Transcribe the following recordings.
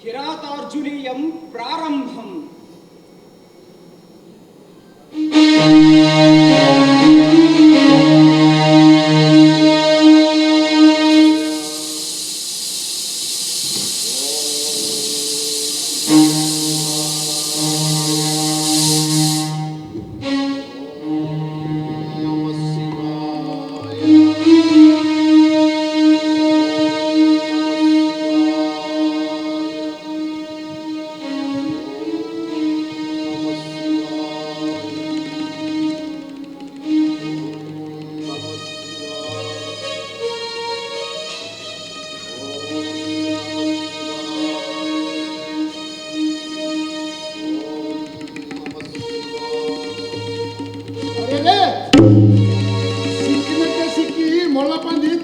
కిరాతార్జునీయం ప్రారంభం.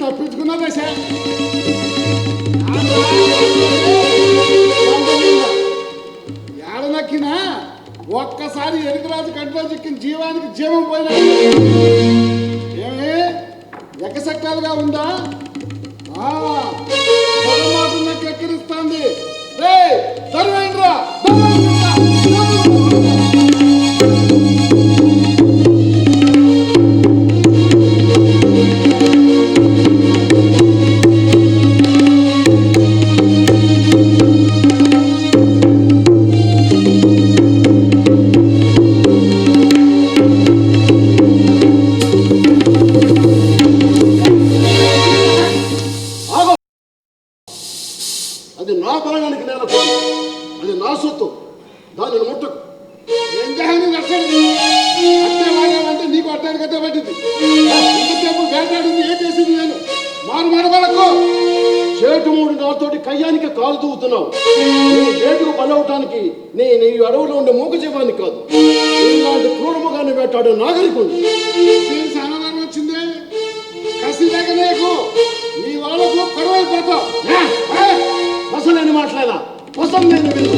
తప్పించుకున్నా దశ ఏడనక్కినా ఒక్కసారి ఎరుకరాజు కంట్లో చిక్కిన జీవానికి జీవం పోయినా ఏమి ఎక్కసక్కాలుగా ఉందా? మాట నాకు ఎక్కిరిస్తాంది. రే సర్వేంద్ర అది నా ప్రాణానికి నేల, అది నా సొత్తు, దానిని ముట్టకు. ఏం చేయాలి నచ్చండి అట్టే వాడాలంటే నీకు అట్టానికి అట్టే పట్టింది. ఇంతసేపు వేటాడింది ఏం చేసింది? నేను మారు మాడగలకు చేటుమూడు నాతోటి కయ్యానికి కాలు తూగుతున్నావు. నేను వేటుకు బలవటానికి నేను ఈ అడవులో ఉండే మూగ జీవాన్ని కాదు, ఇలాంటి క్రూరముగాన్ని వేటాడు నాగరికుడు. సమాధానం వచ్చింది. కసి లేక నీకు నీ వాళ్ళకు కరువైపోతావు. అసలేని మాట్లాడా అసలు నేను విను.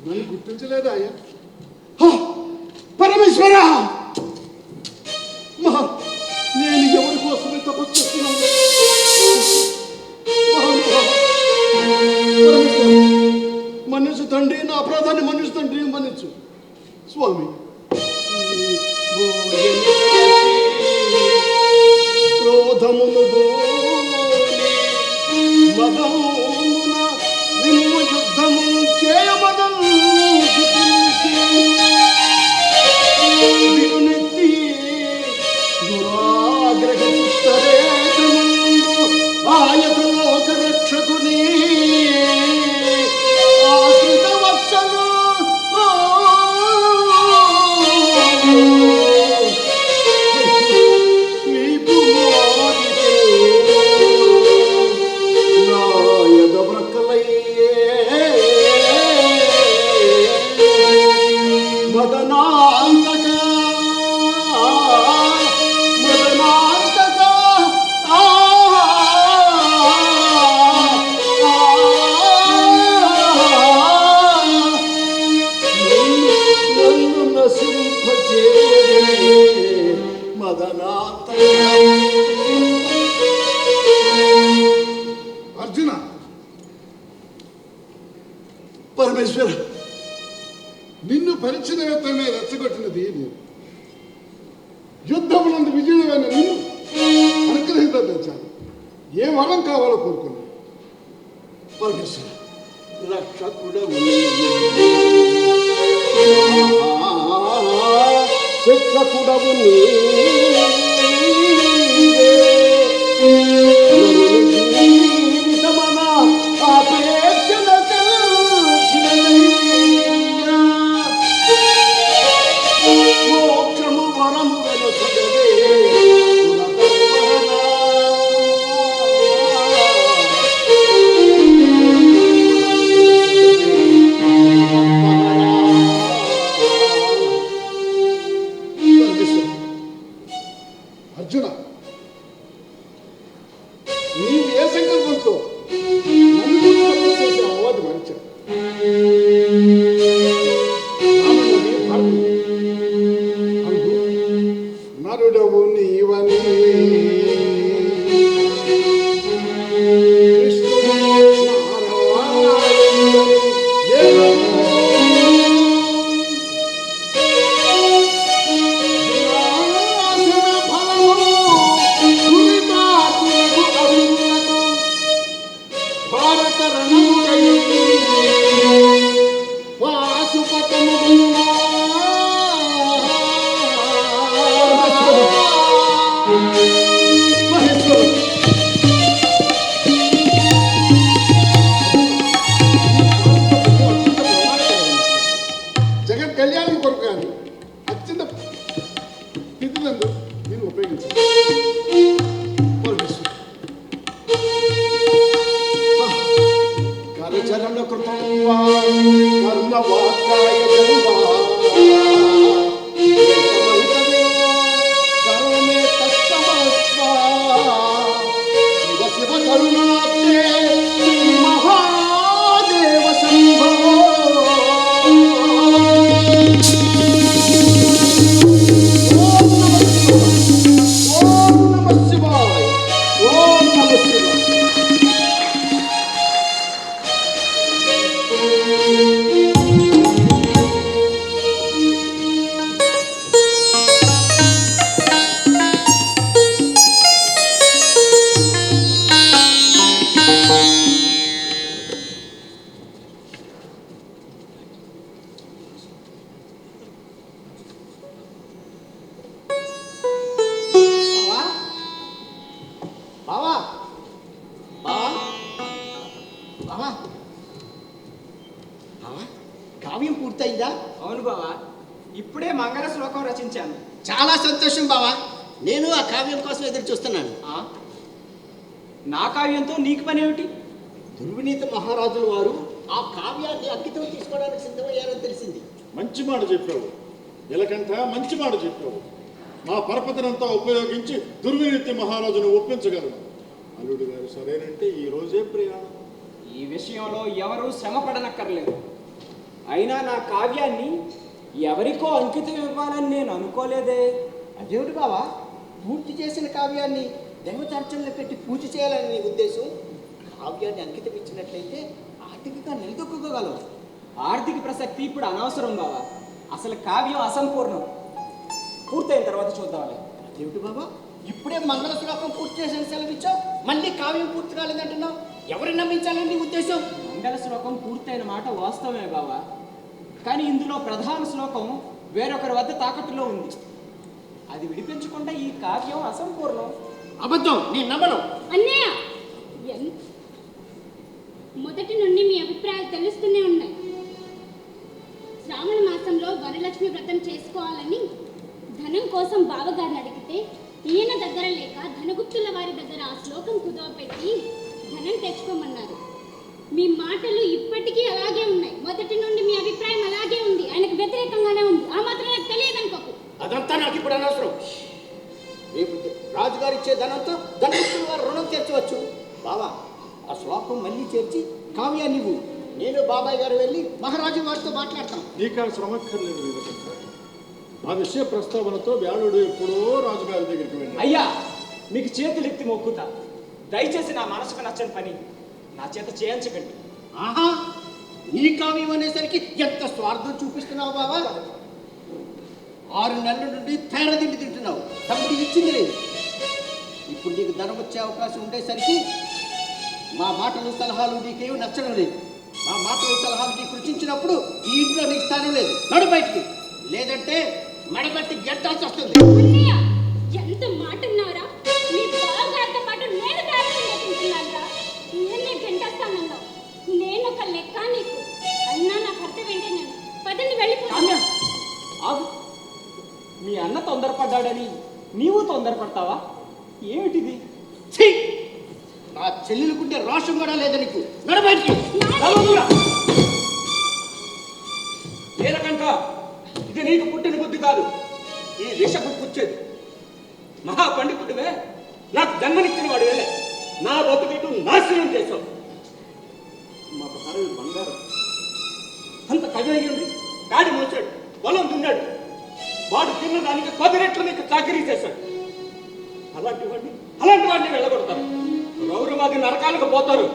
నన్ను గుర్తించలేదా అయ్యా? పరమేశ్వర, నేను ఎవరి కోసమే తపస్సు చేస్తున్నాను? మన్నించు తండ్రి, నా అపరాధాన్ని మన్నించు తండ్రి, మన్నించు స్వామి. క్రోధమును మదమున నిమ్ము యుద్ధము చేయమదం వినునెత్తి దురాగ్రహిస్తరేతముందు ఆయత లోక రక్షకుని ఆశ్రిత వత్సలు వీపు మోదితే మదనాత అర్జున, పరమేశ్వర, నిన్ను పరిచ్ఛిన్నమే రెచ్చగొట్టినది నేను. యుద్ధమునందు విజయమైన నిన్ను అనుగ్రహించాను. ఏ వరం కావాలో కోరుకున్నాను. పరమేశ్వర, రక్షకుడవు శిక్షకుడవు జీవితమన ఆపేక్షణ మోక్షము వరము వెనుసగదే అర్జున, నీవు ఏ సంకల్పంతో నన్ను తపస్సు చేసే అవార్డు మరిచావు. నరుడవు నీవని కృష్ణుడు జగన్ కళ్యాణం కొరకు కానీ అత్యంత స్థితినందు నేను ఉపయోగించాను. కరచరణ కృతం వా కర్మ వాక్కాయ జన్మా కరుణే తత్తమస్వా శివ శివ కరుణాబ్దే శ్రీ మహాదేవ శంభో ఓం నమః శివాయ ఓం నమః శివాయ. బావా బావా బావా బావా కావ్యం పూర్తయిందా? అవును బావా, ఇప్పుడే మంగళ శ్లోకం రచించాను. చాలా సంతోషం బావా. నేను ఆ కావ్యం కోసం ఎదురు చూస్తున్నాను. ఆ? నా కావ్యంతో నీకు పని ఏమిటి? దుర్వినీత మహారాజుల వారు ఆ కావ్యాన్ని అంకితం తీసుకోవడానికి సిద్ధమయ్యారని తెలిసింది. మంచి మాట చెప్పావు నీలకంఠ, మంచి మాట చెప్పావు. మా పరపతినంతా ఉపయోగించి దుర్వినీతి మహారాజును ఒప్పించగలను. అల్లుడు గారు సరేనంటే ఈ రోజే ప్రయాణం. ఈ విషయంలో ఎవరూ శ్రమ పడనక్కర్లేదు. అయినా నా కావ్యాన్ని ఎవరికో అంకితం ఇవ్వాలని నేను అనుకోలేదే. అదేమిటి బావా, పూర్తి చేసిన కావ్యాన్ని దేవతార్చనలు పెట్టి పూజ చేయాలని నీ ఉద్దేశం? కావ్యాన్ని అంకితం ఇచ్చినట్లయితే ఆర్థికంగా నిలదొక్కగలవు. ఆర్థిక ప్రసక్తి ఇప్పుడు అనవసరం బావా. అసలు కావ్యం అసంపూర్ణం. పూర్తయిన తర్వాత చూద్దాంలే. అదేమిటి బాబా, ఇప్పుడే మంగళ శ్లోకం పూర్తి చేసిన సెలవిచ్చావు, మళ్ళీ కావ్యం పూర్తి కాలేదంటున్నావు. ఎవరిని నమ్మించాలని నీ ఉద్దేశం? మంగళ శ్లోకం పూర్తయిన మాట వాస్తవమే బావా, కానీ ఇందులో ప్రధాన శ్లోకం వేరొకరి వద్ద తాకట్టులో ఉంది. అది విడిపించకుండా ఈ కావ్యం అసంపూర్ణం. అబద్ధం, నేను నమ్మను. అన్నయ్య, మొదటి నుండి మీ అభిప్రాయాలు తెలుస్తూనే ఉన్నాయి. శ్రావణ మాసంలో వరలక్ష్మి వ్రతం చేసుకోవాలని ధనం కోసం బావగారిని అడిగితే ఈయన దగ్గర లేక ధనగుప్తుల వారి దగ్గర ఆ శ్లోకం కుదవపెట్టి ధనం తెచ్చుకోమన్నారు. మీ మాటలు ఇప్పటికీ అలాగే ఉన్నాయి. మొదటి నుండి మీ అభిప్రాయం అలాగే ఉంది. ఆయనకు వ్యతిరేకంగానే ఉంది. ఆ మాత్రం నాకు తెలియదు అనుకోకు. అదంతా నాకు ఇప్పుడు అనవసరం. రేపు రాజుగారు ఇచ్చే ధనంతో ధనగుప్తుల వారు రుణం తీర్చవచ్చు. బావా, ఆ శ్లోకం మళ్ళీ చేర్చి కావ్యాన్ని ఇవ్వు. నేను బాబాయ్ గారు వెళ్ళి మహారాజు వారితో మాట్లాడతాం. నీకు శ్రమక్కర్లేదు నీలకంఠ. ఆ విషయ ప్రస్తావనతో వ్యాళుడు ఎప్పుడో రాజుగారి దగ్గరికి వెళ్ళాడు. అయ్యా, మీకు చేతులెత్తి మొక్కుతా, దయచేసి నా మనసుకు నచ్చని పని నా చేత చేయించకండి. ఆహా, నీ కావ్యం అనేసరికి ఎంత స్వార్థం చూపిస్తున్నావు బావా. 6 నెలల నుండి తేడా తిండి తింటున్నావు, తమ్ముడు ఇచ్చింది లేదు. ఇప్పుడు నీకు ధనం వచ్చే అవకాశం ఉండేసరికి మా మాటలు సలహాలు నీకేమి నచ్చడం లేదు. మా మాటలు సలహాలు నీకు రుచించినప్పుడు ఈ ఇంట్లో నీకు స్థానం లేదు. నడు బయటికి, లేదంటే మడబెట్టి గెట్టాల్సి వస్తుంది. అన్నయ్య, ఎంత మాట ఉన్నారా? మీ బావగారితో పాటు నేను తింటున్నారా? నేనే గంటస్తానన్నావు. నేను ఒక లెక్క నీకు. అన్నా నా భర్త వెంటే నేను పదండి వెళ్ళిపోతా. కామ్య, ఆగు. మీ అన్న తొందరపడ్డాడని నీవు తొందరపడతావా? ఏమిటిది? ఛీ! నా చెల్లెలుకుంటే రోషం కూడా లేదు నీకు. నడు బయటికి. నీలకంఠ, ఇది నీకు పుట్టిన బుద్ధి కాదు, ఈ విషపు పుచ్చేది. మహాపండితుడివే, నాకు జన్మనిచ్చిన వాడివే, నా బతుకిటు నాశనం చేశావు. మా భార్య బంగారం అంత కవి అయ్యింది, కాడి మోసాడు, పొలం దున్నాడు, వాడు తిన్నదానికి 10 రెట్లు నీకు చాకరీ చేశాడు. అలాంటి వాడిని వెళ్ళగొడతారు. గౌరవాది నరకాలకు పోతారు.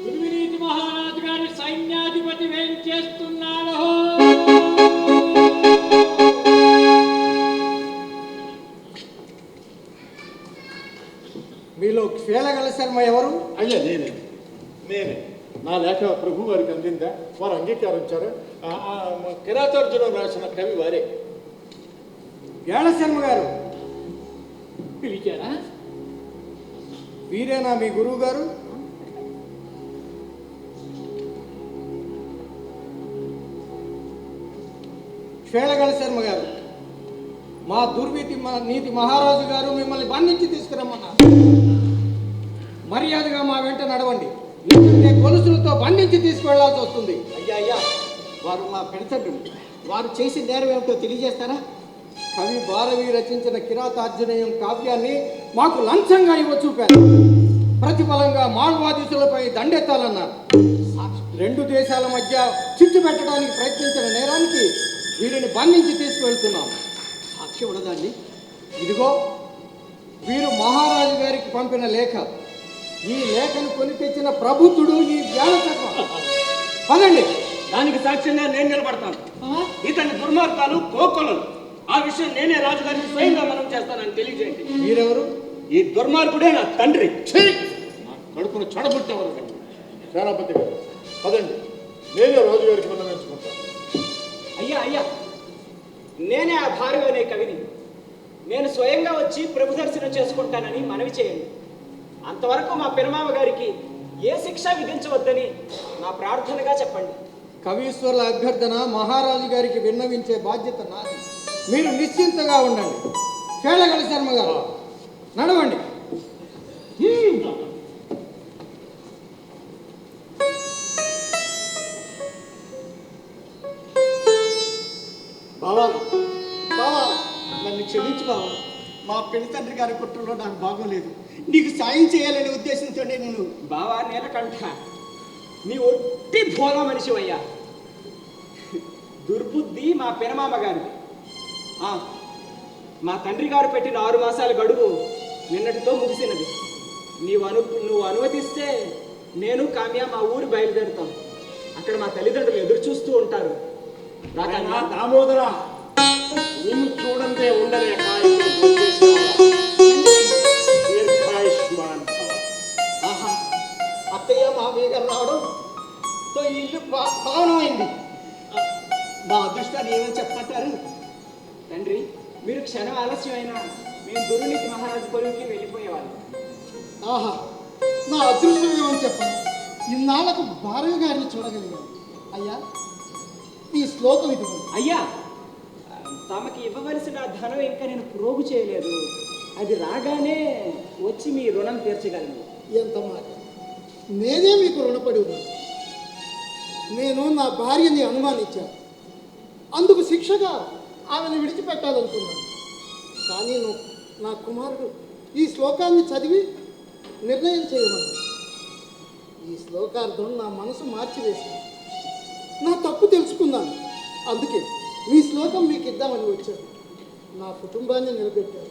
దుర్వినీతి మహారాజు గారి సైన్యాధిపతి ఏం చేస్తున్నాడు? మీలో క్షేళగల శర్మ ఎవరు? అయ్యా నేనే. నా లేఖ ప్రభు వారికి అందిందా? వారు అంగీకరించారా? కిరాతార్జునం రాసిన కవి వారే. వేళ శర్మ గారు పిలిచారా? వీరేనా మీ గురువు గారు? క్షేళగల శర్మ గారు, మా నీతి మహారాజు గారు మిమ్మల్ని బంధించి తీసుకురమ్మన్నారు. మర్యాదగా మా వెంట నడవండి, లేదంటే గొలుసులతో బంధించి తీసుకువెళ్లాల్సి వస్తుంది. అయ్యా, వారు మా పెడతండ్రులు. వారు చేసిన నేరం ఏమిటో తెలియజేస్తారా? కవి భారవి రచించిన కిరాతార్జునయం కావ్యాన్ని మాకు లంచంగా చూపారు. ప్రతిఫలంగా మాల్వాదీసులపై దండెత్తాలన్నారు. 2 దేశాల మధ్య చిచ్చు పెట్టడానికి ప్రయత్నించిన నేరానికి వీరిని బంధించి తీసుకువెళ్తున్నాం. సాక్ష్యం ఉండదండి. ఇదిగో వీరు మహారాజు గారికి పంపిన లేఖ. ఈ లేఖను కొని తెచ్చిన ప్రబుద్ధుడు ఈ వ్యాళచక్ర. పదండి. దానికి సాక్ష్యంగా నేను నిలబడతాను. ఇతని దుర్మార్గాలు కోకొలలు. ఆ విషయం నేనే రాజుగారిని స్వయంగా మనం చేస్తానని తెలియజేయండి. మీరెవరు? ఈ దుర్మార్గుడే నా తండ్రి. నా కడుపును చెడబుట్టేవారు కండి. సేనాపతి గారు పదండి, నేనే రాజుగారికి విన్నవించుకుంటాను. అయ్యా, నేనే ఆ భార్య అనే కవిని. నేను స్వయంగా వచ్చి ప్రభు దర్శనం చేసుకుంటానని మనవి చేయండి. అంతవరకు మా పెరుమామ గారికి ఏ శిక్ష విధించవద్దని నా ప్రార్థనగా చెప్పండి. కవీశ్వరుల అభ్యర్థన మహారాజు గారికి విన్నవించే బాధ్యత నాది. మీరు నిశ్చింతగా ఉండండి. క్షేళగల శర్మ గారు, నడవండి. బావా, నన్ను క్షమించు బావా. మా పెళ్లి తండ్రి గారి కుట్రలో నాకు బాగోలేదు. నీకు సాయం చేయాలనే ఉద్దేశంతోనే నేను. బావా నీలకంఠ, నీ ఒట్టి భోలా మనిషివయ్యా. దుర్బుద్ధి మా పెనమామ గారిది. మా తండ్రి గారు పెట్టిన 6 మాసాల గడువు నిన్నటితో ముగిసినది. నువ్వు అనుమతిస్తే నేను కామ్య మా ఊరు బయలుదేరుతాం. అక్కడ మా తల్లిదండ్రులు ఎదురు చూస్తూ ఉంటారు. దామోదర, నిన్ను చూడంతే ఉండలేక ఆహా, అత్తయ్య మామయ్య గారు రావడంతో ఈ ఇల్లు పావనమైంది. మా అదృష్టాన్ని ఏమని చెప్పమంటారు? తండ్రి, మీరు క్షణం ఆలస్యమైనా మేము దుర్నీతి మహారాజు కొలువుకి వెళ్ళిపోయేవాళ్ళం. ఆహా, నా అదృష్టం ఏమని చెప్పండి. ఇన్నాళ్లకు భార్య గారిని చూడగలిగాను. అయ్యా, ఈ శ్లోకం ఇది. అయ్యా, తమకి ఇవ్వవలసిన ధనం ఇంకా నేను ప్రోగు చేయలేదు. అది రాగానే వచ్చి మీ రుణం తీర్చగలను. ఎంత మాట! నేనే మీకు రుణపడి ఉన్నాను. నేను నా భార్యని అనుమానించాను. అందుకు శిక్షగా ఆమెను విడిచిపెట్టాలనుకున్నాను. కానీ నా కుమారుడు ఈ శ్లోకాన్ని చదివి నిర్ణయం చేయమన్నాడు. ఈ శ్లోకార్థం నా మనసు మార్చివేసింది. నా తప్పు తెలుసుకున్నాను. అందుకే మీ శ్లోకం మీకు ఇద్దామని వచ్చాను. నా కుటుంబాన్ని నిలబెట్టారు,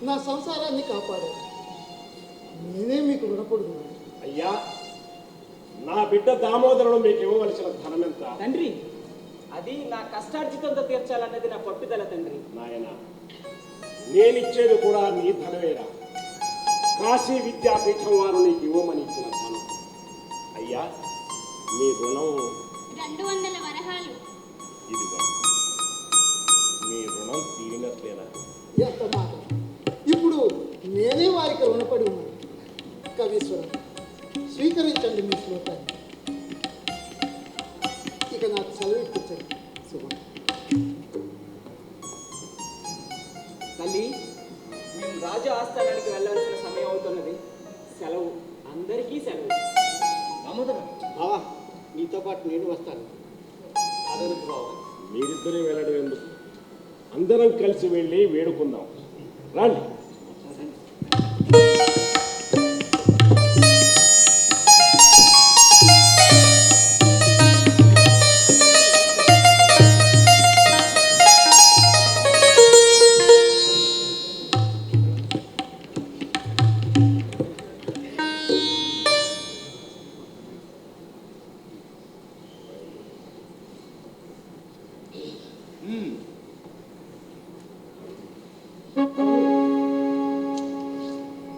నా సంసారాన్ని కాపాడారు. నేనే మీకు రుణపడుతున్నాను. అయ్యా, నా బిడ్డ దామోదరుడు మీకు ఇవ్వవలసిన ధనం ఎంత? తండ్రి, అది నా కష్టార్జితంతో తీర్చాలన్నది నా పట్టుదల తండ్రి. నాయన, నేనిచ్చేది కూడా నీ ధనమేరా. కాశీ విద్యాపీఠం వారు నీకు ఇవ్వమని ఇచ్చిన ధనం. అయ్యా, మీ రుణం 200 వరహాలు. ఇదిగో. మీ రుణం తీరినట్లేనా? ఎంత మాట! ఇప్పుడు నేనే వారికి రుణపడి ఉన్నాను. కవీశ్వరం, స్వీకరించండి మీ శ్లోకాన్ని. ఇక నాకు సెలవు ఇప్పించండి. శుభం. తల్లి, మేము రాజు ఆస్థానానికి వెళ్ళాల్సిన సమయం అవుతున్నది. సెలవు, అందరికీ సెలవు. దామోదర బావా, నీతో పాటు నేను వస్తాను. అదనపు బావా. మీరిద్దరే వెళ్ళడం ఎందుకు? అందరం కలిసి వెళ్ళి వేడుకుందాం. రండి.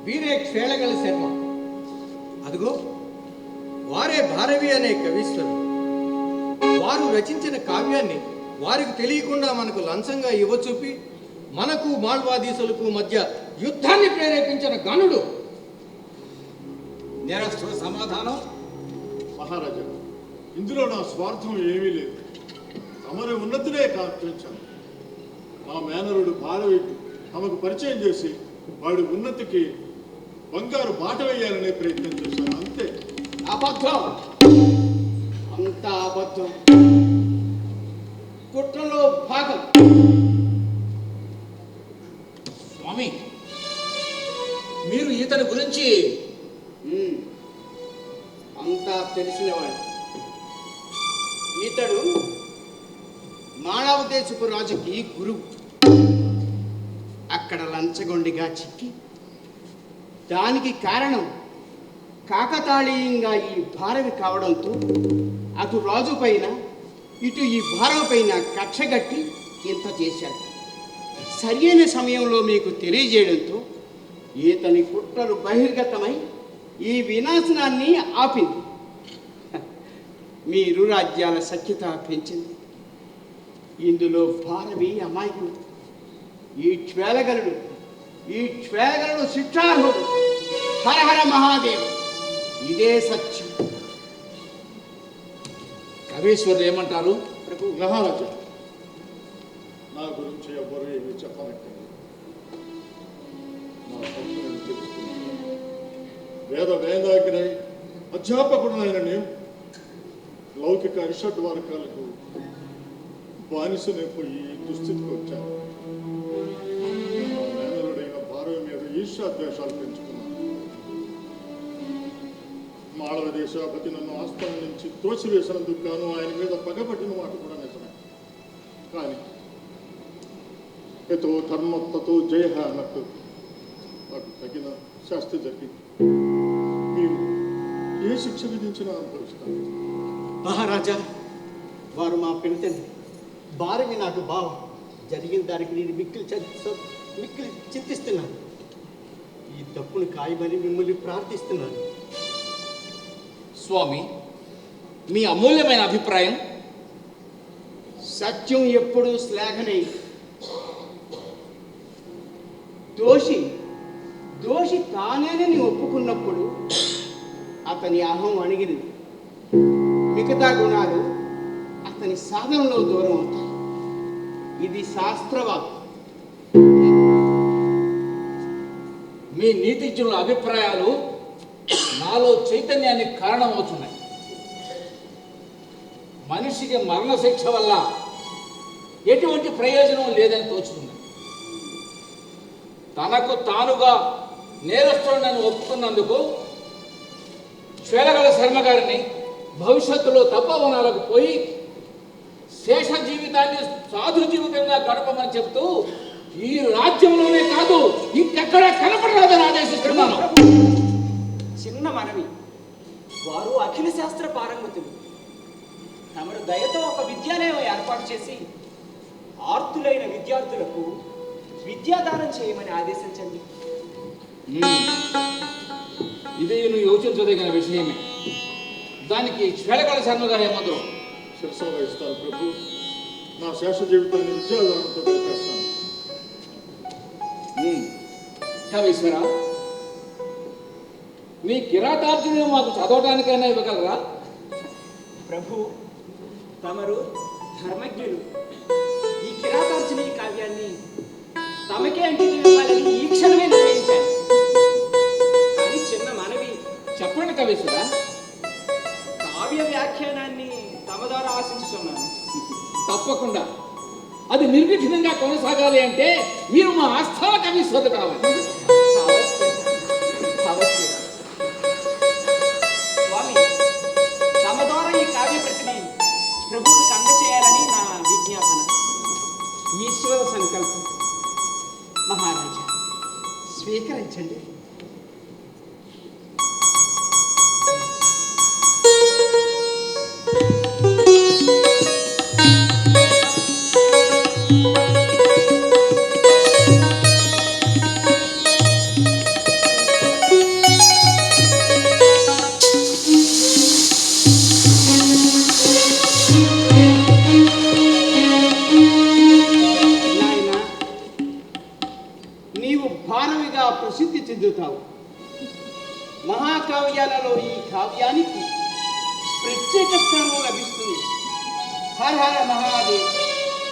వీరే క్షేళగల శర్మ. అదిగో వారే భారవి అనే కవీశ్వరుడు. వారు రచించిన కావ్యాన్ని వారికి తెలియకుండా మనకు లంచంగా ఇవ్వచూపి మనకు మాల్వాదీసులకు మధ్య యుద్ధాన్ని ప్రేరేపించిన గనుడు. నేరస్తుల సమాధానం. మహారాజా, ఇందులో నా స్వార్థం ఏమీ లేదు. తమరి ఉన్నతినే కాంక్షించాను. మా మేనరుడు భారవికి తమకు పరిచయం చేసి వాడి ఉన్నతికి బంగారు బాట వేయాలనే ప్రయత్నం చేశాను, అంతే. అబద్ధం, అంత అబద్ధం. కుట్రలో భాగం. స్వామి, మీరు ఇతని గురించి అంతా తెలిసినవాడు. ఇతడు మానవదేశపు రాజుకి గురువు. అక్కడ లంచగొండిగా చిక్కి దానికి కారణం కాకతాళీయంగా ఈ భారవి కావడంతో అటు రాజు పైన ఇటు ఈ భారవి పైన కక్షగట్టి ఇంత చేశాడు. సరైన సమయంలో మీకు తెలియజేయడంతో ఈతని కుట్రలు బహిర్గతమై ఈ వినాశనాన్ని ఆపింది. మీ ఇరు రాజ్యాల సఖ్యత పెంచింది. ఇందులో భారవి అమాయకుడు. ఈ క్షేళగలుడు శిక్షార్హుడు. హరహర మహాదేవ్, ఇదే సత్యం. కవీశ్వరులు ఏమంటారు? ప్రభు మహారాజా, నా గురించి ఎవ్వరూ ఏమీ చెప్పనక్కర్లేదు. నా తప్పులను తెలుసుకున్నాను. వేదాగ్రై అధ్యాపకుడునైన నేను లౌకిక అరిషడ్ వర్గాలకు బానిసనైపోయి దుస్థితికి వచ్చాను. నా మేనరుడైన భారవి మీద ఈర్ష్యాద్వేషాలు పెంచుకున్నాను. మాళవ దేశాపతి నన్ను ఆస్థానం నుంచి త్రోసివేసినందుకు గాను ఆయన మీద పగబట్టిన మాట కూడా నిజమే. కానీ ఎతో ధర్మత్వతో జయ అన్నట్టు నాకు తగిన శాస్తి జరిగింది. మీరు ఏ శిక్ష విధించినా అనుభవిస్తాను. మహారాజా, వారు మా పెళ్తండ్రి. భారవి నాకు బావ. జరిగిన దానికి నేను మిక్కిలి చింతిస్తున్నాను. ఈ తప్పును కాయమని మిమ్మల్ని ప్రార్థిస్తున్నాను. స్వామి, మీ అమూల్యమైన అభిప్రాయం. సత్యం ఎప్పుడూ శ్లాఘనై. దోషి తానేనని ఒప్పుకున్నప్పుడు అతని అహం అణిగినది. మిగతా గుణాలు అతని సాధనలో దూరం అవుతాయి. ఇది శాస్త్రవాక్కు. మీ నీతిజ్ఞుల అభిప్రాయాలు నాలో చైతన్యానికి కారణమవుతున్నాయి. మనిషికి మరణశిక్ష వల్ల ఎటువంటి ప్రయోజనం లేదని తోచుతుంది. తనకు తానుగా నేరస్తుడని ఒప్పుకున్నందుకు క్షేళగల శర్మ గారిని భవిష్యత్తులో తపోవనాలకు పోయి శేషజీవి జీవితాన్ని సాధు జీవితంగా గడపమని చెప్తూ ఈ రాజ్యంలోనే కాదు ఇంకెక్కడ కనపడరాదని ఆదేశిస్తున్నాను. చిన్న మనవి, వారు అఖిల శాస్త్ర పారంగతులు. తమరు దయతో ఒక విద్యాలయం ఏర్పాటు చేసి ఆర్తులైన విద్యార్థులకు విద్యాదానం చేయమని ఆదేశించండి. ఇది నువ్వు యోచించదగిన విషయమే. దానికి శ్వేలకళ శర్మ గారు ఏమందరూ శిరసాగా ఇస్తారు ప్రభు. నా శేష జీవితాన్ని విద్యాదానంతో గడిపేస్తాను. కవీశ్వర, నీ కిరాతార్జునం మాకు చదవటానికైనా ఇవ్వగలరా? ప్రభు, తమరు ధర్మజ్ఞులు. ఈ కిరాతార్జుని కావ్యాన్ని తమకే అంకితం ఇవ్వాలని ఈ క్షణమే నిర్ణయించాను. కానీ చిన్న మనవి, చెప్పండి కవీశ్వర. కావ్య వ్యాఖ్యానాన్ని తమ ద్వారా ఆశించుతున్నాను. తప్పకుండా. అది నిర్విఘ్నంగా కొనసాగాలి అంటే మీరు మా ఆస్థాన కవీశ్వరుడు కావాలి. స్వామి, తమ ద్వారా ఈ కావ్య ప్రతిని ప్రభువులకు అందచేయాలని నా విజ్ఞాపన. ఈశ్వర సంకల్పం. మహారాజా, స్వీకరించండి. ప్రసిద్ధి చెందుతావు. మహాకావ్యాలలో ఈ కావ్యానికి ప్రత్యేక స్థానం లభిస్తుంది. హర హర మహాదేవ్,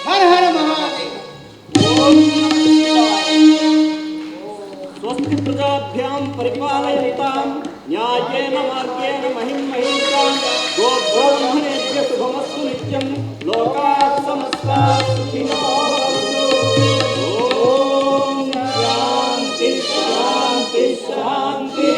హర హర మహాదేవ్. ఓం నమః శివాయ. స్వస్తి ప్రజాభ్యాం పరిపాలయంతాం న్యాయేన మార్గేణ మహిం మహింతాం గోబ్రాహ్మణేభ్యః శుభమస్తు నిత్యం లోకాః సమస్తాః సుఖినో భవంతు. ఓం శాంతి శాంతి శాంతి.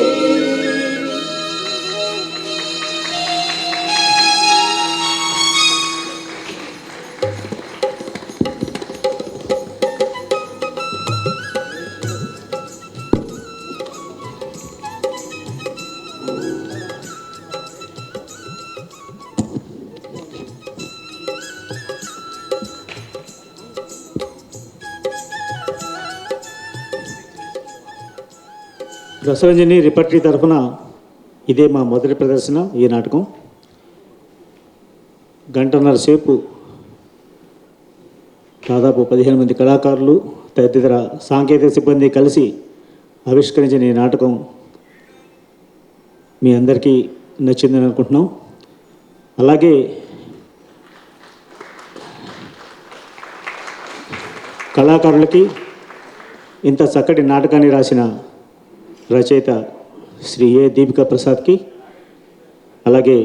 రసరంజని రిపర్టరీ తరఫున ఇదే మా మొదటి ప్రదర్శన. ఈ నాటకం గంటన్నర సేపు దాదాపు 15 మంది కళాకారులు తదితర సాంకేతిక సిబ్బంది కలిసి ఆవిష్కరించిన ఈ నాటకం మీ అందరికీ నచ్చిందని అనుకుంటున్నాం. అలాగే కళాకారులకి ఇంత చక్కటి నాటకాన్ని రాసిన రచయిత శ్రీ ఏ దీపికా ప్రసాద్కి, అలాగే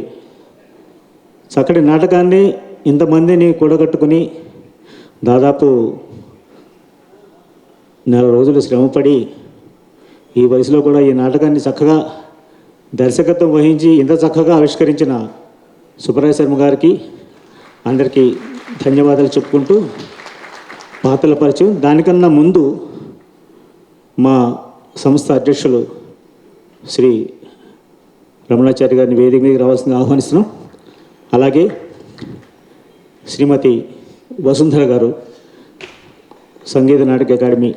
చక్కటి నాటకాన్ని ఇంతమందిని కూడగట్టుకుని దాదాపు 4 రోజులు శ్రమపడి ఈ వయసులో కూడా ఈ నాటకాన్ని చక్కగా దర్శకత్వం వహించి ఇంత చక్కగా ఆవిష్కరించిన సుబ్బరాయ శర్మ గారికి అందరికీ ధన్యవాదాలు చెప్పుకుంటూ పాత్రల పరిచయం. దానికన్నా ముందు మా సంస్థ అధ్యక్షులు శ్రీ రమణాచారి గారిని వేదిక మీదకి రావాల్సిందిగా ఆహ్వానిస్తున్నాం. అలాగే శ్రీమతి వసుంధర గారు, సంగీత నాటక అకాడమీ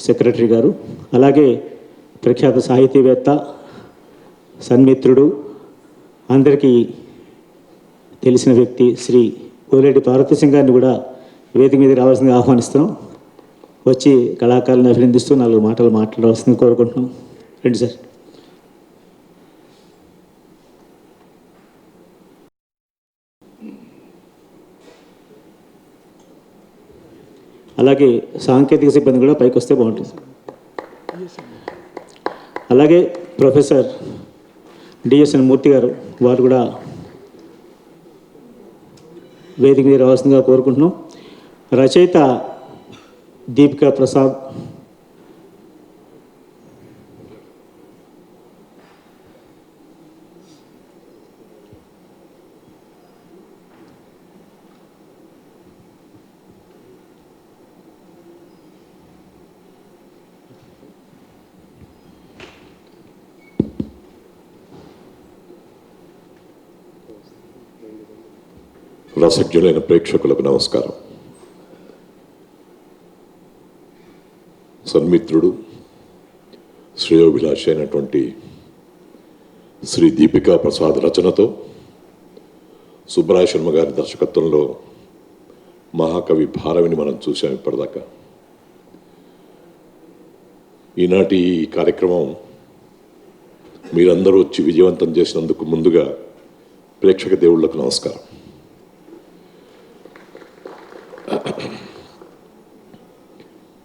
సెక్రటరీ గారు, అలాగే ప్రఖ్యాత సాహితీవేత్త, సన్మిత్రుడు, అందరికీ తెలిసిన వ్యక్తి శ్రీ కోలేటి పార్వతీ సింగ్ గారిని కూడా వేదిక మీదకి రావాల్సిందిగా ఆహ్వానిస్తున్నాం. వచ్చి కళాకారులను అభినందిస్తూ 4 మాటలు మాట్లాడవలసింది కోరుకుంటున్నాం. రండి సార్. అలాగే సాంకేతిక సిబ్బంది కూడా పైకి వస్తే బాగుంటుంది. అలాగే ప్రొఫెసర్ డిఎస్ఎన్ మూర్తి గారు, వారు కూడా వేదిక మీద రావాల్సిందిగా కోరుకుంటున్నాం. రచయిత దీపికా ప్రసాద్, రసజ్ఞులైన ప్రేక్షకులకు నమస్కారం. సన్మిత్రుడు శ్రేయోభిలాషి అయినటువంటి శ్రీ దీపికా ప్రసాద్ రచనతో సుబ్బరాయ శర్మ గారి దర్శకత్వంలో మహాకవి భారవిని మనం చూసాం ఇప్పటిదాకా. ఈనాటి ఈ కార్యక్రమం మీరందరూ వచ్చి విజయవంతం చేసినందుకు ముందుగా ప్రేక్షక దేవుళ్లకు నమస్కారం.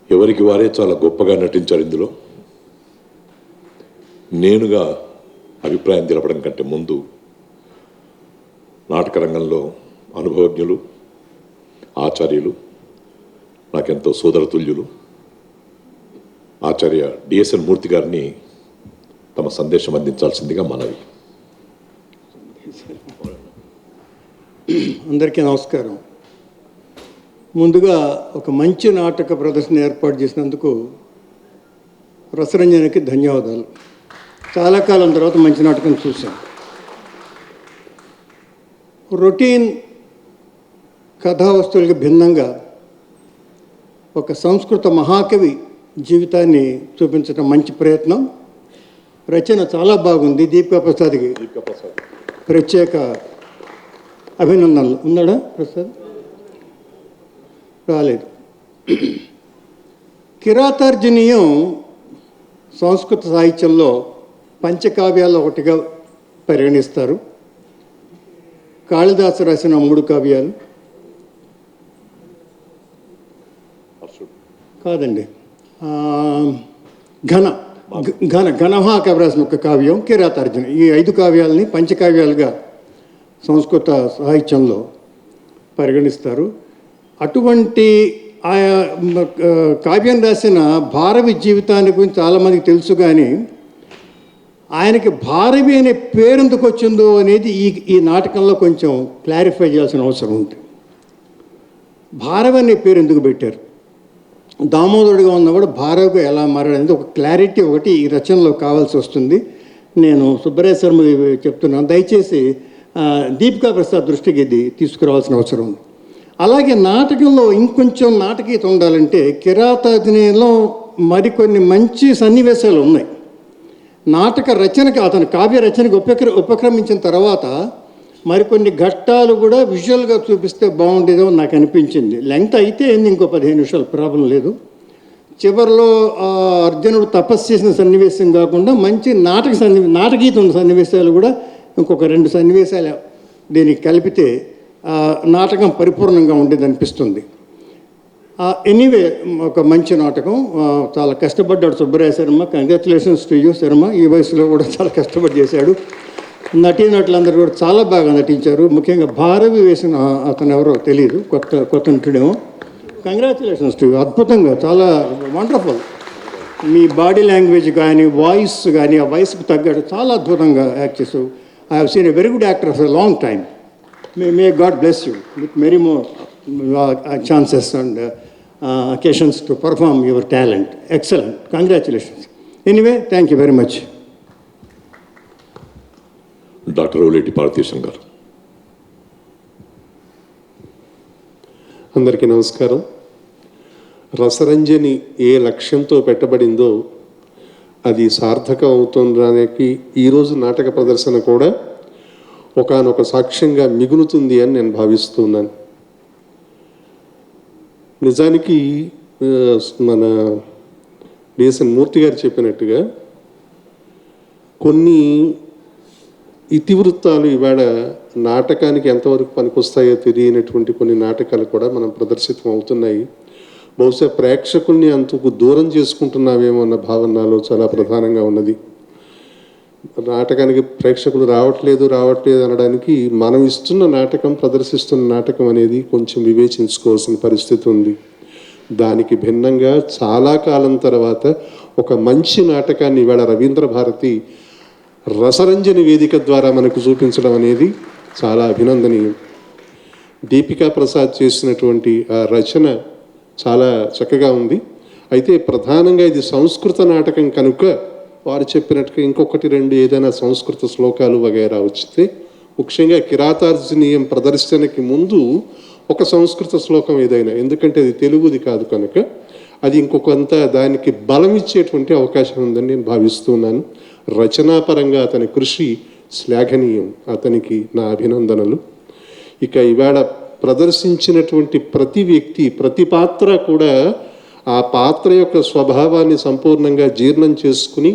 ఎవరికి వారే చాలా గొప్పగా నటించారు. ఇందులో నేనుగా అభిప్రాయం తెలపడం కంటే ముందు నాటక రంగంలో అనుభవజ్ఞులు, ఆచార్యులు, నాకెంతో సోదరతుల్యులు ఆచార్య డిఎస్ఎన్ మూర్తి గారిని తమ సందేశం అందించాల్సిందిగా మనవి. అందరికీ నమస్కారం. ముందుగా ఒక మంచి నాటక ప్రదర్శన ఏర్పాటు చేసినందుకు రసరంజనికి ధన్యవాదాలు. చాలా కాలం తర్వాత మంచి నాటకం చూశాం. రొటీన్ కథావస్తువులకు భిన్నంగా ఒక సంస్కృత మహాకవి జీవితాన్ని చూపించడం మంచి ప్రయత్నం. రచన చాలా బాగుంది. దీపికా ప్రసాద్కి ప్రత్యేక అభినందనలు. ఉన్నాడా ప్రసాద్? రాలేదు. కిరాతార్జునీయం సంస్కృత సాహిత్యంలో పంచకావ్యాల్లో ఒకటిగా పరిగణిస్తారు. కాళిదాసు రాసిన 3 కావ్యాలు కాదండి, ఘనమహాకవి రాసిన ఒక కావ్యం కిరాతార్జున. ఈ 5 కావ్యాలని పంచకావ్యాలుగా సంస్కృత సాహిత్యంలో పరిగణిస్తారు. అటువంటి ఆయా కావ్యం రాసిన భారవి జీవితాన్ని గురించి చాలామందికి తెలుసు, కానీ ఆయనకి భారవి అనే పేరు ఎందుకు వచ్చిందో అనేది ఈ నాటకంలో కొంచెం క్లారిఫై చేయాల్సిన అవసరం ఉంది. భారవి అనే పేరు ఎందుకు పెట్టారు, దామోదరుడిగా ఉన్నవాడు భారవిగా ఎలా మారాడు అనేది ఒక క్లారిటీ ఒకటి ఈ రచనలో కావాల్సి వస్తుంది. నేను సుబ్బరాయ శర్మ చెప్తున్నాను, దయచేసి దీపికా ప్రసాద్ దృష్టికి ఇది తీసుకురావాల్సిన అవసరం ఉంది. అలాగే నాటకంలో ఇంకొంచెం నాటకీయత ఉండాలంటే కిరాతార్జునీయంలో మరికొన్ని మంచి సన్నివేశాలు ఉన్నాయి. నాటక రచనకి, అతను కావ్య రచనకి ఉపక్రమించిన తర్వాత మరికొన్ని ఘట్టాలు కూడా విజువల్గా చూపిస్తే బాగుండేదో నాకు అనిపించింది. లెంగ్త్ అయితే ఇంకో 15 నిమిషాలు ప్రాబ్లం లేదు. చివరిలో అర్జునుడు తపస్సు చేసిన సన్నివేశం కాకుండా మంచి నాటకీయత ఉన్న సన్నివేశాలు కూడా ఇంకొక 2 సన్నివేశాలు దీనికి కలిపితే నాటకం పరిపూర్ణంగా ఉండేది అనిపిస్తుంది. ఎనీవే ఒక మంచి నాటకం. చాలా కష్టపడ్డాడు Subbaraya Sharma. Congratulations to you Sharma. ఈ వయసులో కూడా చాలా కష్టపడి చేశాడు. నటీనటులందరూ కూడా చాలా బాగా నటించారు. ముఖ్యంగా భారవి వేసిన అతను ఎవరో తెలియదు, కొత్త నటుడేమో. Congratulations to you. అద్భుతంగా, చాలా వండర్ఫుల్. మీ బాడీ లాంగ్వేజ్ కానీ వాయిస్ కానీ ఆ వయసుకు తగ్గట్టు చాలా అద్భుతంగా యాక్ట్ చేసావు. I have seen a very good actor for a long time. May God bless you with many more chances and occasions to perform your talent. Excellent. Congratulations. Anyway, thank you very much. Doctor Oleti Partheesham గారు. అందరికీ నమస్కారం. రసరంజని ఏ లక్ష్యంతో పెట్టబడిందో అది సార్థకం అవుతుండడానికి ఈరోజు నాటక ప్రదర్శన కూడా ఒకానొక సాక్ష్యంగా మిగులుతుంది అని నేను భావిస్తున్నాను. నిజానికి మన డిఎస్ఎన్ మూర్తి గారు చెప్పినట్టుగా కొన్ని ఇతివృత్తాలు ఇవాళ నాటకానికి ఎంతవరకు పనికొస్తాయో తెలియనటువంటి కొన్ని నాటకాలు కూడా మనం ప్రదర్శితం అవుతున్నాయి. బహుశా ప్రేక్షకుల్ని అంతకు దూరం చేసుకుంటున్నావేమో అన్న భావన నాలో చాలా ప్రధానంగా ఉన్నది. నాటకానికి ప్రేక్షకులు రావట్లేదు అనడానికి మనం ఇస్తున్న నాటకం, ప్రదర్శిస్తున్న నాటకం అనేది కొంచెం వివేచించుకోవాల్సిన పరిస్థితి ఉంది. దానికి భిన్నంగా చాలా కాలం తర్వాత ఒక మంచి నాటకాన్ని ఇవాళ రవీంద్ర భారతి రసరంజని వేదిక ద్వారా మనకు చూపించడం అనేది చాలా అభినందనీయం. దీపికా ప్రసాద్ చేసినటువంటి ఆ రచన చాలా చక్కగా ఉంది. అయితే ప్రధానంగా ఇది సంస్కృత నాటకం కనుక వారు చెప్పినట్టుగా ఇంకొకటి 2 ఏదైనా సంస్కృత శ్లోకాలు వగైరా వచ్చితే ముఖ్యంగా కిరాతార్జునీయం ప్రదర్శనకి ముందు ఒక సంస్కృత శ్లోకం ఏదైనా, ఎందుకంటే అది తెలుగుది కాదు కనుక అది ఇంకొకంత దానికి బలం ఇచ్చేటువంటి అవకాశం ఉందని నేను భావిస్తున్నాను. రచనాపరంగా అతని కృషి శ్లాఘనీయం, అతనికి నా అభినందనలు. ఇక ఇవాళ ప్రదర్శించినటువంటి ప్రతి వ్యక్తి, ప్రతి పాత్ర కూడా ఆ పాత్ర యొక్క స్వభావాన్ని సంపూర్ణంగా జీర్ణం చేసుకుని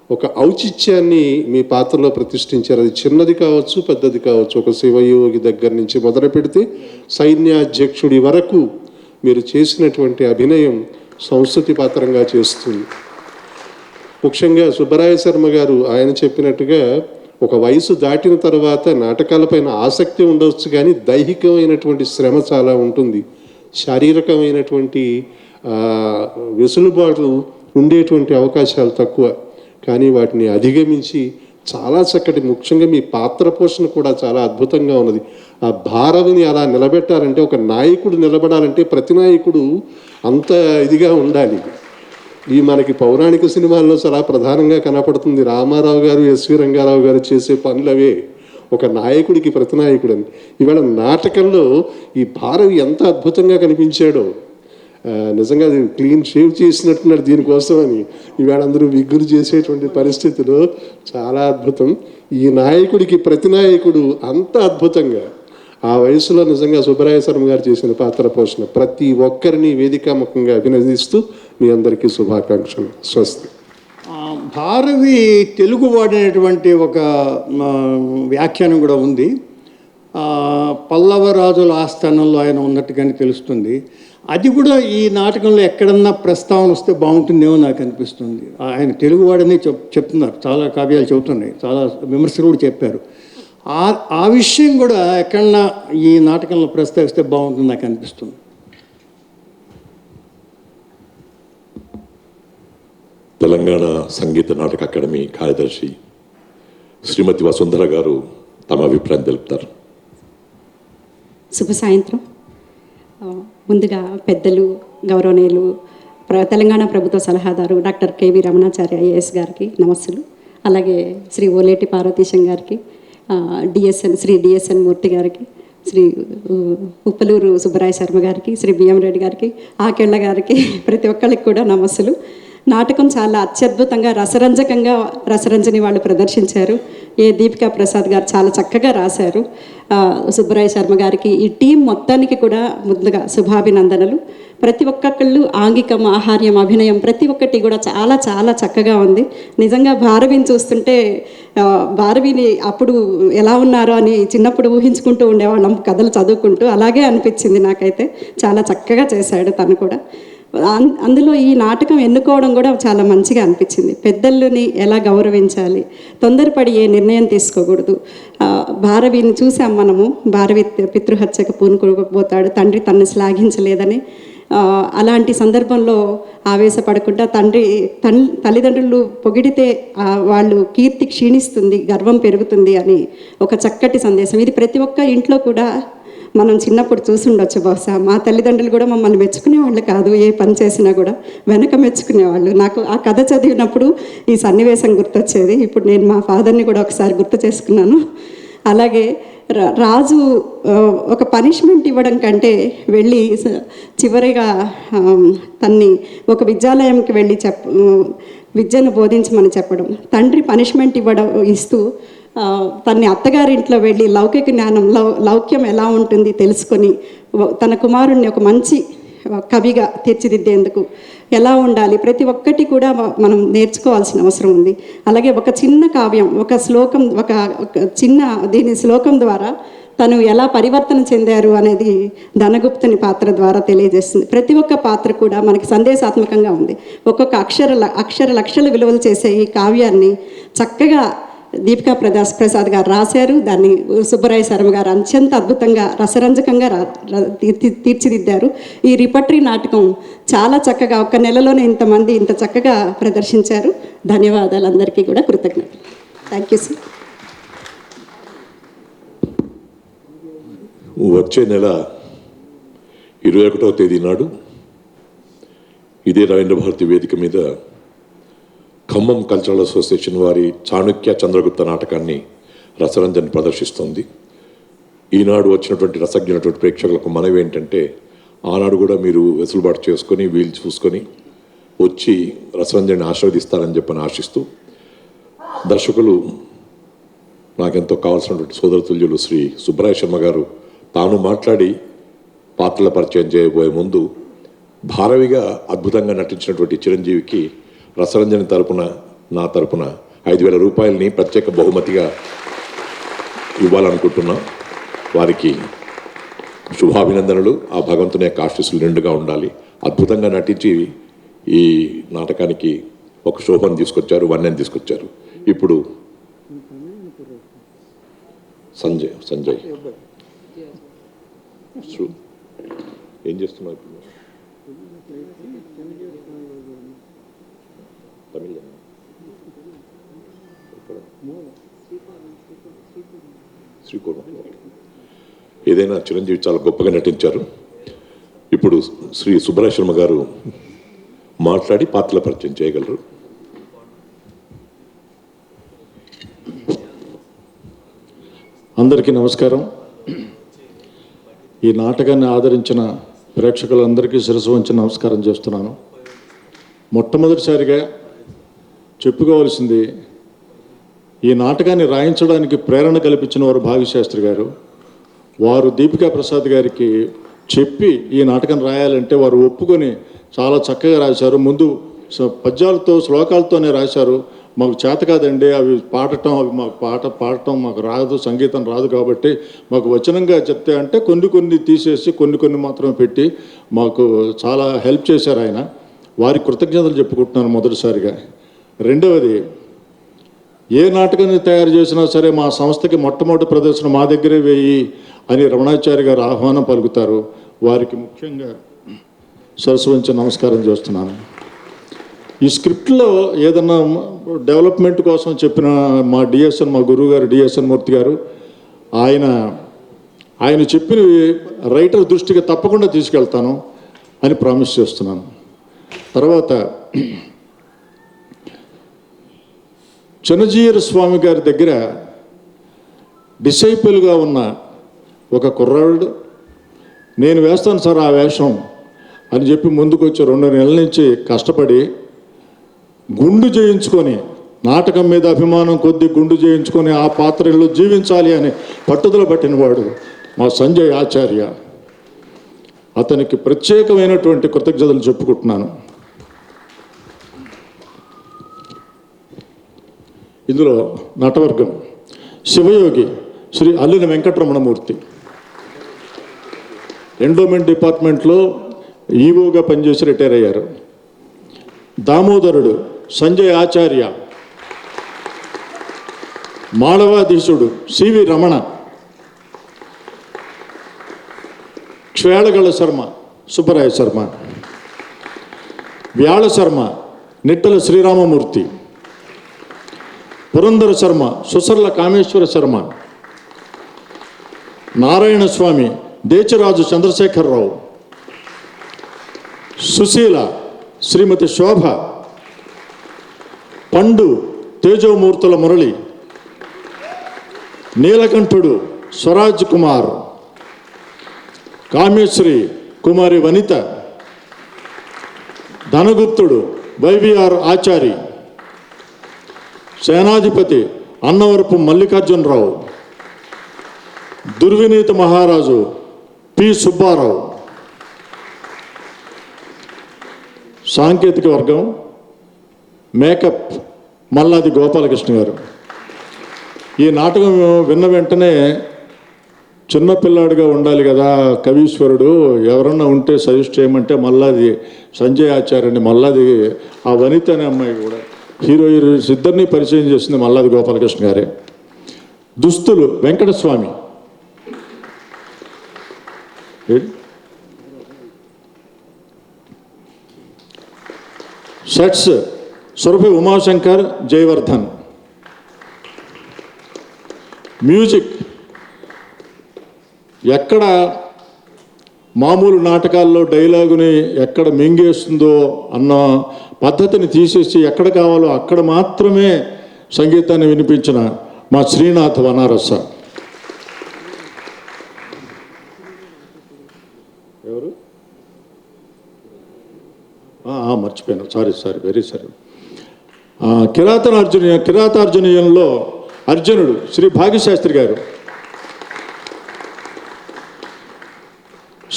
ఒక ఔచిత్యాన్ని మీ పాత్రలో ప్రతిష్ఠించారు. అది చిన్నది కావచ్చు, పెద్దది కావచ్చు. ఒక శివయోగి దగ్గర నుంచి మొదలు పెడితే సైన్యాధ్యక్షుడి వరకు మీరు చేసినటువంటి అభినయం సంస్కృతి పాత్రంగా చేస్తుంది. ముఖ్యంగా సుబ్బరాయ శర్మ గారు ఆయన చెప్పినట్టుగా ఒక వయసు దాటిన తర్వాత నాటకాలపైన ఆసక్తి ఉండవచ్చు, కానీ దైహికమైనటువంటి శ్రమ చాలా ఉంటుంది, శారీరకమైనటువంటి వెసులుబాటు ఉండేటువంటి అవకాశాలు తక్కువ. కానీ వాటిని అధిగమించి చాలా చక్కటి, ముఖ్యంగా మీ పాత్ర పోషణ కూడా చాలా అద్భుతంగా ఉన్నది. ఆ భారవిని అలా నిలబెట్టాలంటే, ఒక నాయకుడు నిలబడాలంటే ప్రతి నాయకుడు అంత ఇదిగా ఉండాలి. ఈ మనకి పౌరాణిక సినిమాల్లో చాలా ప్రధానంగా కనపడుతుంది. రామారావు గారు, ఎస్వి రంగారావు గారు చేసే పనులవే ఒక నాయకుడికి ప్రతినాయకుడు అని. ఇవాళ నాటకంలో ఈ భారవి ఎంత అద్భుతంగా కనిపించాడో, నిజంగా అది క్లీన్ షేవ్ చేసినట్టున్నారు దీనికోసం అని. ఇవాళ అందరూ విగ్గులు చేసేటువంటి పరిస్థితిలో చాలా అద్భుతం. ఈ నాయకుడికి ప్రతినాయకుడు అంత అద్భుతంగా ఆ వయసులో నిజంగా సుబ్బరాయ శర్మ గారు చేసిన పాత్ర పోషణ ప్రతి ఒక్కరిని వేదికాముఖంగా అభినందిస్తూ మీ అందరికీ శుభాకాంక్షలు. స్వస్తి. భారవి తెలుగు వాడినటువంటి ఒక వ్యాఖ్యానం కూడా ఉంది. పల్లవ రాజుల ఆస్థానంలో ఆయన ఉన్నట్టుగానే తెలుస్తుంది. అది కూడా ఈ నాటకంలో ఎక్కడన్నా ప్రస్తావన వస్తే బాగుంటుందేమో నాకు అనిపిస్తుంది. ఆయన తెలుగువాడని చెప్తున్నారు, చాలా కావ్యాలు చెబుతున్నాయి, చాలా విమర్శలు కూడా చెప్పారు. ఆ విషయం కూడా ఎక్కడన్నా ఈ నాటకంలో ప్రస్తావిస్తే బాగుంటుంది నాకు అనిపిస్తుంది. తెలంగాణ సంగీత నాటక అకాడమీ కార్యదర్శి శ్రీమతి వసుంధర గారు తమ అభిప్రాయం తెలుపుతారు. శుభ సాయంత్రం. ముందుగా పెద్దలు, గౌరవనీయులు, తెలంగాణ ప్రభుత్వ సలహాదారు డాక్టర్ కేవి రమణాచార్య ఐఏఎస్ గారికి నమస్సులు. అలాగే శ్రీ ఓలేటి పార్వతీశం గారికి, శ్రీ డిఎస్ఎన్ మూర్తి గారికి, శ్రీ ఉప్పలూరు సుబ్బరాయ శర్మ గారికి, శ్రీ బిఎం రెడ్డి గారికి, ఆకెళ్ళ గారికి, ప్రతి ఒక్కరికి కూడా నమస్సులు. నాటకం చాలా అత్యద్భుతంగా రసరంజని వాళ్ళు ప్రదర్శించారు. దీపికా ప్రసాద్ గారు చాలా చక్కగా రాశారు. సుబ్బరాయ శర్మ గారికి, ఈ టీం మొత్తానికి కూడా ముందుగా శుభాభినందనలు. ప్రతి ఒక్కళ్ళు ఆంగికం, ఆహార్యం, అభినయం ప్రతి ఒక్కటి కూడా చాలా చాలా చక్కగా ఉంది. నిజంగా భారవిని చూస్తుంటే, భారవిని అప్పుడు ఎలా ఉన్నారో అని చిన్నప్పుడు ఊహించుకుంటూ ఉండేవాళ్ళం కథలు చదువుకుంటూ. అలాగే అనిపించింది నాకైతే. చాలా చక్కగా చేశాడు తను కూడా. అందులో ఈ నాటకం ఎన్నుకోవడం కూడా చాలా మంచిగా అనిపించింది. పెద్దల్ని ఎలా గౌరవించాలి, తొందరపడి ఏ నిర్ణయం తీసుకోకూడదు. భారవిని చూసాం మనము, భారవి పితృహత్యకు పూనుకోకపోతాడు, తండ్రి తనని శ్లాఘించలేదని. అలాంటి సందర్భంలో ఆవేశపడకుండా తల్లిదండ్రులు పొగిడితే వాళ్ళు కీర్తి క్షీణిస్తుంది, గర్వం పెరుగుతుంది అని ఒక చక్కటి సందేశం. ఇది ప్రతి ఒక్క ఇంట్లో కూడా మనం చిన్నప్పుడు చూసుండొచ్చు. బహుశా మా తల్లిదండ్రులు కూడా మమ్మల్ని మెచ్చుకునేవాళ్ళు కాదు, ఏ పని చేసినా కూడా వెనక మెచ్చుకునేవాళ్ళు. నాకు ఆ కథ చదివినప్పుడు ఈ సన్నివేశం గుర్తొచ్చేది. ఇప్పుడు నేను మా ఫాదర్ని కూడా ఒకసారి గుర్తు చేసుకున్నాను. అలాగే రాజు ఒక పనిష్మెంట్ ఇవ్వడం కంటే వెళ్ళి చివరిగా తన్ని ఒక విద్యాలయంకి వెళ్ళి విద్యను బోధించమని చెప్పడం, తండ్రి పనిష్మెంట్ ఇస్తూ తన్ని అత్తగారింట్లో వెళ్ళి లౌకిక జ్ఞానం, లౌక్యం ఎలా ఉంటుంది తెలుసుకొని తన కుమారుణ్ణి ఒక మంచి కవిగా తీర్చిదిద్దేందుకు ఎలా ఉండాలి, ప్రతి ఒక్కటి కూడా మనం నేర్చుకోవాల్సిన అవసరం ఉంది. అలాగే ఒక చిన్న కావ్యం, ఒక శ్లోకం, ఒక చిన్న దీని శ్లోకం ద్వారా తను ఎలా పరివర్తన చెందారు అనేది ధనగుప్తుని పాత్ర ద్వారా తెలియజేస్తుంది. ప్రతి ఒక్క పాత్ర కూడా మనకి సందేశాత్మకంగా ఉంది. ఒక్కొక్క అక్షర లక్షల విలువలు చేసే ఈ కావ్యాన్ని చక్కగా దీపికా ప్రసాద్ గారు రాశారు. దాన్ని సుబ్బరాయ శర్మ గారు అత్యంత అద్భుతంగా రసరంజకంగా తీర్చిదిద్దారు. ఈ రిపర్టరీ నాటకం చాలా చక్కగా ఒక్క నెలలోనే ఇంతమంది ఇంత చక్కగా ప్రదర్శించారు. ధన్యవాదాలు, అందరికీ కూడా కృతజ్ఞతలు. Thank you sir. వచ్చే నెల 21వ తేదీ నాడు ఇదే రవీంద్ర భారతి వేదిక మీద ఖమ్మం కల్చరల్ అసోసియేషన్ వారి చాణుక్య చంద్రగుప్త నాటకాన్ని రసరంజన్ ప్రదర్శిస్తుంది. ఈనాడు వచ్చినటువంటి రసజ్ఞులటువంటి ప్రేక్షకులకు మనవి ఏంటంటే, ఆనాడు కూడా మీరు వెసులుబాటు చేసుకొని వీలు చూసుకొని వచ్చి రసరంజన్ని ఆశీర్వదిస్తారని చెప్పని ఆశిస్తూ, దర్శకులు నాకెంతో కావాల్సినటువంటి సోదరతుల్యులు శ్రీ సుబ్బరాయ శర్మ గారు తాను మాట్లాడి పాత్రల పరిచయం చేయబోయే ముందు, భారవిగా అద్భుతంగా నటించినటువంటి చిరంజీవికి రసరంజని తరపున, నా తరపున 5,000 రూపాయలని ప్రత్యేక బహుమతిగా ఇవ్వాలనుకుంటున్నాం. వారికి శుభాభినందనలు. ఆ భగవంతుని యొక్క ఆశీస్సులు నిండుగా ఉండాలి. అద్భుతంగా నటించి ఈ నాటకానికి ఒక శోభను తీసుకొచ్చారు, వన్నెని తీసుకొచ్చారు. ఇప్పుడు సంజయ్ ఏం చేస్తున్నారు? తమిళ శ్రీకోణం. ఏదైనా చిరంజీవి చాలా గొప్పగా నటించారు. ఇప్పుడు శ్రీ సుబ్బరాయ శర్మ గారు మాట్లాడి పాత్రల పరిచయం చేయగలరు. అందరికీ నమస్కారం. ఈ నాటకాన్ని ఆదరించిన ప్రేక్షకులందరికీ శిరస్సు వంచి నమస్కారం చేస్తున్నాను. మొట్టమొదటిసారిగా చెప్పుకోవాల్సింది, ఈ నాటకాన్ని రాయించడానికి ప్రేరణ కల్పించిన వారు భాగ్యశాస్త్రి గారు. వారు దీపికా ప్రసాద్ గారికి చెప్పి ఈ నాటకం రాయాలంటే వారు ఒప్పుకొని చాలా చక్కగా రాశారు. ముందు పద్యాలతో శ్లోకాలతోనే రాశారు. మాకు చేత కాదండి అవి పాడటం, అవి మాకు పాడటం మాకు రాదు, సంగీతం రాదు, కాబట్టి మాకు వచనంగా చెప్తే అంటే కొన్ని తీసేసి కొన్ని మాత్రమే పెట్టి మాకు చాలా హెల్ప్ చేశారు ఆయన. వారికి కృతజ్ఞతలు చెప్పుకుంటున్నాను మొదటిసారిగా. రెండవది, ఏ నాటకాన్ని తయారు చేసినా సరే మా సంస్థకి మొట్టమొదటి ప్రదర్శన మా దగ్గరే వేయి అని రమణాచారి గారు ఆహ్వానం పలుకుతారు. వారికి ముఖ్యంగా సరస్సు వంచి నమస్కారం చేస్తున్నాను. ఈ స్క్రిప్ట్లో ఏదన్నా డెవలప్మెంట్ కోసం చెప్పిన మా డిఎస్ఎన్, మా గురువు గారు డిఎస్ఎన్ మూర్తి గారు, ఆయన చెప్పినవి రైటర్ దృష్టికి తప్పకుండా తీసుకెళ్తాను అని ప్రామిస్ చేస్తున్నాను. తర్వాత చిన్నజీయర్ స్వామి గారి దగ్గర డిసైపుల్గా ఉన్న ఒక కుర్రాడు, నేను వేస్తాను సార్ ఆ వేషం అని చెప్పి ముందుకు వచ్చి 2 నెలల నుంచి కష్టపడి గుండు చేయించుకొని, నాటకం మీద అభిమానం కొద్దీ గుండు చేయించుకొని ఆ పాత్రలో జీవించాలి అని పట్టుదల పట్టినవాడు మా సంజయ్ ఆచార్య. అతనికి ప్రత్యేకమైనటువంటి కృతజ్ఞతలు చెప్పుకుంటున్నాను. ఇందులో నటవర్గం శివయోగి శ్రీ అల్లిన వెంకటరమణమూర్తి, ఎండోమెంట్ డిపార్ట్మెంట్లో ఈవోగా పనిచేసి రిటైర్ అయ్యారు. దామోదరుడు సంజయ్ ఆచార్య, మాళవాధీశుడు సివి రమణ, క్షేళగళ శర్మ సుబ్బరాయ శర్మ, వ్యాళ శర్మ నిట్టల శ్రీరామమూర్తి, పురంధర శర్మ సుసర్ల కామేశ్వర శర్మ, నారాయణ స్వామి దేచరాజు చంద్రశేఖరరావు, సుశీల శ్రీమతి శోభ, పండు తేజోమూర్తుల మురళి, నీలకంఠుడు స్వరాజ్ కుమార్, కామేశ్వరి కుమారి వనిత, ధనగుప్తుడు వైవిఆర్ ఆచారి, సేనాధిపతి అన్నవరపు మల్లికార్జునరావు, దుర్వినీత మహారాజు పి సుబ్బారావు. సాంకేతిక వర్గం మేకప్ మల్లాది గోపాలకృష్ణ గారు. ఈ నాటకం విన్న వెంటనే చిన్నపిల్లాడిగా ఉండాలి కదా కవీశ్వరుడు, ఎవరన్నా ఉంటే సజెస్ట్ చేయమంటే మల్లాది సంజయ్ ఆచార్యని, మల్లాది ఆ వనిత అనే అమ్మాయి కూడా హీరోయిన్స్ ఇద్దరిని పరిచయం చేసింది మల్లాది గోపాలకృష్ణ గారే. దుస్తులు వెంకటస్వామి, షర్ట్స్ సురభి ఉమాశంకర్ జయవర్ధన్, మ్యూజిక్ ఎక్కడ మామూలు నాటకాల్లో డైలాగుని ఎక్కడ మింగేస్తుందో అన్న పద్ధతిని తీసేసి ఎక్కడ కావాలో అక్కడ మాత్రమే సంగీతాన్ని వినిపించిన మా శ్రీనాథ్ వనారస. ఎవరు? మర్చిపోయాను, సారీ, వెరీ సారీ. కిరాతార్జునీయంలో అర్జునుడు శ్రీ భాగ్యశాస్త్రి గారు.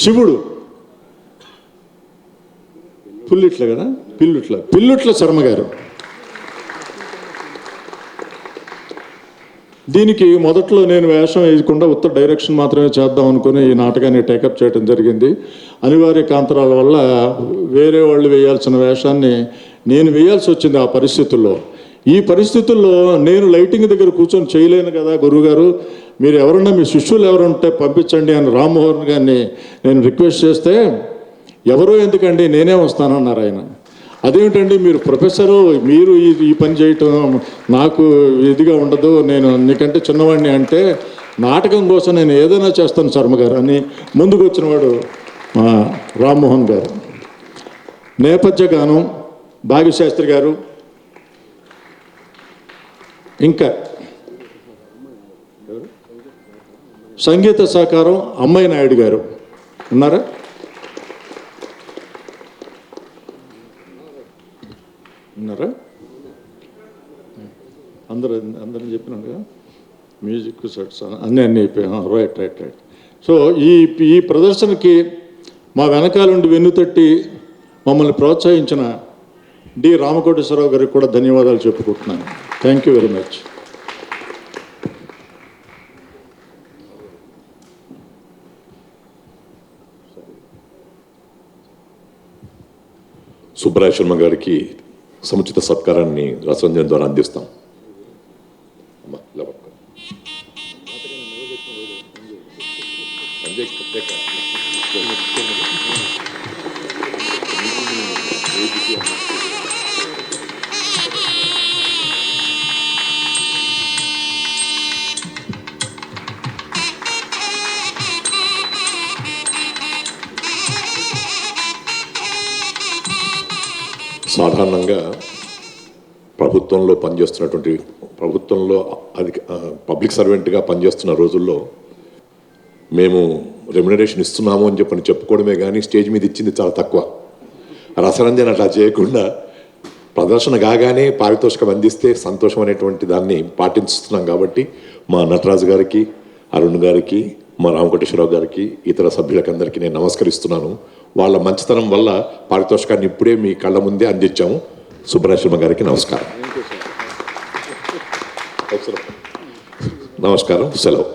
శివుడు పుల్లిట్ల కదా, పిల్లుట్ల శర్మ గారు. దీనికి మొదట్లో నేను వేషం వేయకుండా ఉత్తర డైరెక్షన్ మాత్రమే చేద్దాం అనుకుని ఈ నాటకాన్ని టేకప్ చేయడం జరిగింది. అనివార్య కాంతరాల వల్ల వేరే వాళ్ళు వేయాల్సిన వేషాన్ని నేను వేయాల్సి వచ్చింది. ఆ పరిస్థితుల్లో, ఈ పరిస్థితుల్లో నేను లైటింగ్ దగ్గర కూర్చొని చేయలేను కదా, గురువుగారు మీరు ఎవరన్నా మీ శిష్యులు ఎవరుంటే పంపించండి అని రామ్మోహన్ గారిని నేను రిక్వెస్ట్ చేస్తే, ఎవరో ఎందుకండి నేనే వస్తానన్నారు ఆయన. అదేమిటండి మీరు ప్రొఫెసరు, మీరు ఈ పని చేయటం నాకు ఇదిగా ఉండదు, నేను నీకంటే చిన్నవాడిని అంటే, నాటకం కోసం నేను ఏదైనా చేస్తాను శర్మ గారు అని ముందుకు వచ్చినవాడు మా రామ్మోహన్ గారు. నేపథ్య గానం భాగ్యశాస్త్రి గారు, ఇంకా సంగీత సహకారం అమ్మాయి నాయుడు గారు ఉన్నారా? ఉన్నారా? అందరూ చెప్పినాడు కదా, మ్యూజిక్ సెట్స్ అన్నీ అయిపోయాయి. రైట్. సో ఈ ప్రదర్శనకి మా వెనకాలండి వెన్నుతట్టి మమ్మల్ని ప్రోత్సహించిన డి రామకోటేశ్వరరావు గారికి కూడా ధన్యవాదాలు చెప్పుకుంటున్నాను. Thank you very much. Subbaraya Sharma గారికి సముచిత సత్కారాన్ని రసరంజన్ ద్వారా అందిస్తాం. సాధారణంగా ప్రభుత్వంలో పబ్లిక్ సర్వెంట్గా పనిచేస్తున్న రోజుల్లో మేము రెమ్యునరేషన్ ఇస్తున్నాము అని చెప్పుకోవడమే కానీ స్టేజ్ మీద ఇచ్చింది చాలా తక్కువ. రసరంజన్ అట్లా చేయకుండా ప్రదర్శన కాగానే పారితోషికం అందిస్తే సంతోషం అనేటువంటి దాన్ని పాటిస్తున్నాం. కాబట్టి మా నటరాజు గారికి, అరుణ్ గారికి, మా రామకోటేశ్వరరావు గారికి, ఇతర సభ్యులకందరికీ నేను నమస్కరిస్తున్నాను. వాళ్ళ మంచితనం వల్ల పారితోషికాన్ని ఇప్పుడే మీ కళ్ళ ముందే అందించాము. సుబ్బరాయ శర్మ గారికి నమస్కారం. నమస్కారం, సెలవు.